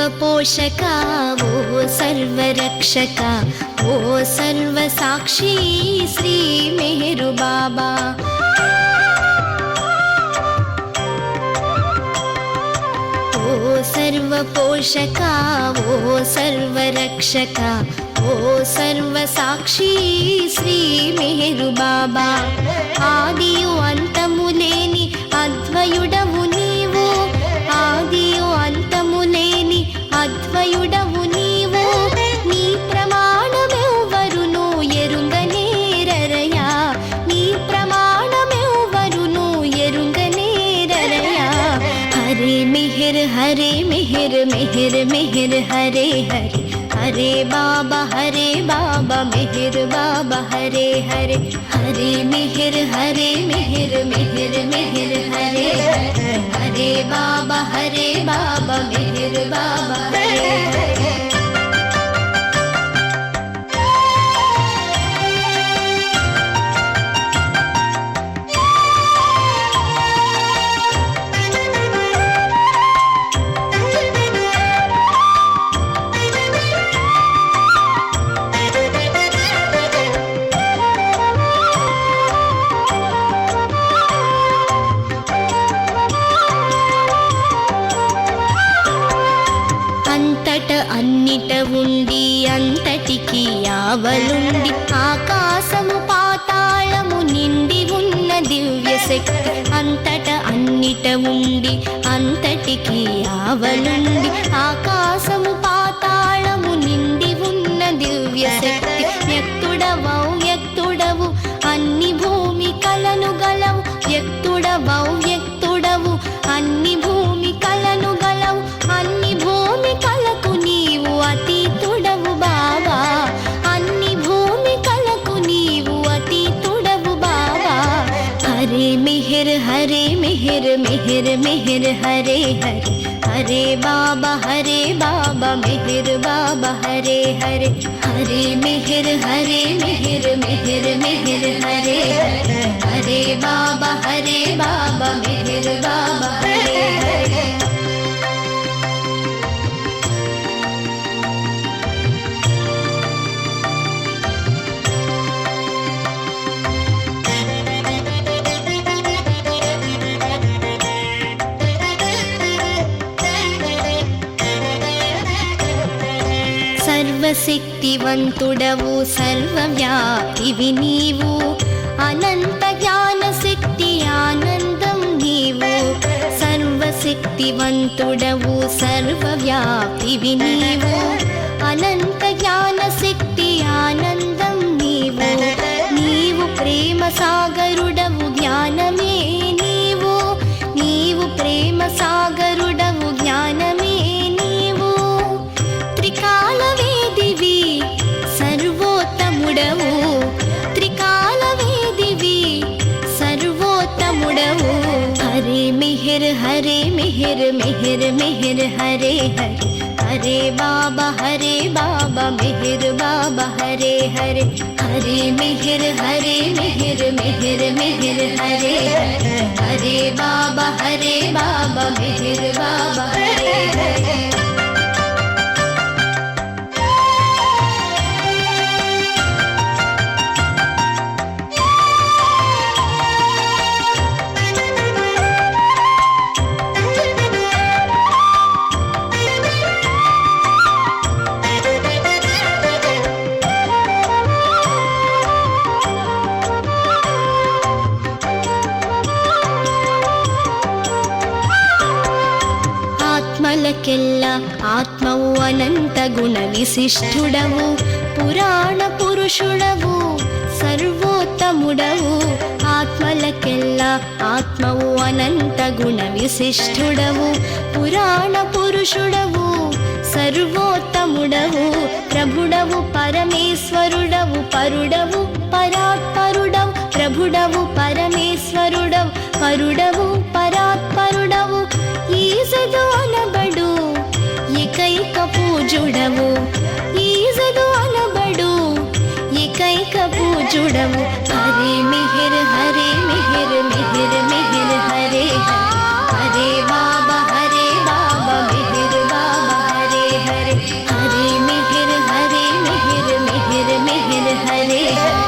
सर्वपोषका वो सर्वरक्षका वो सर्वसाक्षी श्री मेहरु बाबा। वो सर्वपोषका वो सर्वरक्षका वो सर्वसाक्षी श्री मेहरु बाबा। आदियु अंतमु लेनि अद्वयुडवु नीवु आदियु अंतमु लेनि अद्वयुडवु नीवु नी प्रमाणमेव्वरुनु एरुंगनेररया नी प्रमाणमेव्वरुनु एरुंगनेररया। हरे मिहिर हरे मिहिर मिहिर मिहिर हरे हरे हरे बाबा मिहिर बाबा हरे हरे हरे मिहिर मिहिर मिहिर हरे हरे हरे बाबा मिहिर बाबा हरे हरे। అన్నిట ఉండి అంతటికి ఆవలుండి ఆకాశము పాతాళము నిండి ఉన్న దివ్య శక్తి అంతట అన్నిట ఉండి అంతటికి ఆవలుండి ఆకాశము పాతాళము నిండి ఉన్న దివ్య శక్తి వ్యక్తుడవు అన్ని భూమికలను గలవు వ్యక్తుడవు అన్ని భూమికలను గలవు అన్ని భూమికలకు నీవు అతీతుడవు బాబా అన్ని భూమికలకు నీవు అతీతుడవు బాబా। హరే మిహిర్ మిహిర్ మిహిర్ హరే హరే హరే బాబా మిహిర్ బాబా హరే హరే హరే మిహిర్ మిహిర్ మిహిర్ హరే హరే హరే బాబా మిహిర్ బాబా హరే హరే। సర్వశక్తివంతుడవు సర్వవ్యాపివి నీవు అనంత జ్ఞాన శక్తి ఆనందం నీవు సర్వశక్తివంతుడవు సర్వవ్యాపివి నీవు అనంత జ్ఞాన శక్తి ఆనందం నీవు నీవు ప్రేమ సాగరుడవు జ్ఞానమే నీవు నీవు ప్రేమ సాగరుడవు జ్ఞానమే నీవు త్రికాల వేదివి సర్వోత్తముడవు త్రికాల వేదివి సర్వోత్తముడవు। హరే మిహిర్ మిహిర్ మిహిర్ హరే హరే హరే బాబా మిహిర్ బాబా హరే హరే హరే మిహిర్ మిహిర్ మిహిర్ హరే హరే హరే బాబా మిహిర్ బాబా హరే హరే। ఆత్మలకెల్ల ఆత్మవు అనంత గుణ విశిష్ఠుడవు పురాణ పురుషుడవు సర్వోత్తముడవు ఆత్మలకెల్ల ఆత్మవు అనంత గుణ విశిష్ఠుడవు పురాణ పురుషుడవు సర్వోత్తముడవు ప్రభుడవు పరమేశ్వరుడవు పరుడవు పరాత్పరుడవు ప్రభుడవు పరమేశ్వరుడవు పరుడవు పరాత్పరుడవు ఈజదు అనబడు ఏకైక పూజుడవు ఈజదు అనబడు ఏకైక పూజుడవు। హరే మిహిర్ మిహిర్ మిహిర్ హరే హరే హరే బాబా మిహిర్ బాబా హరే హరే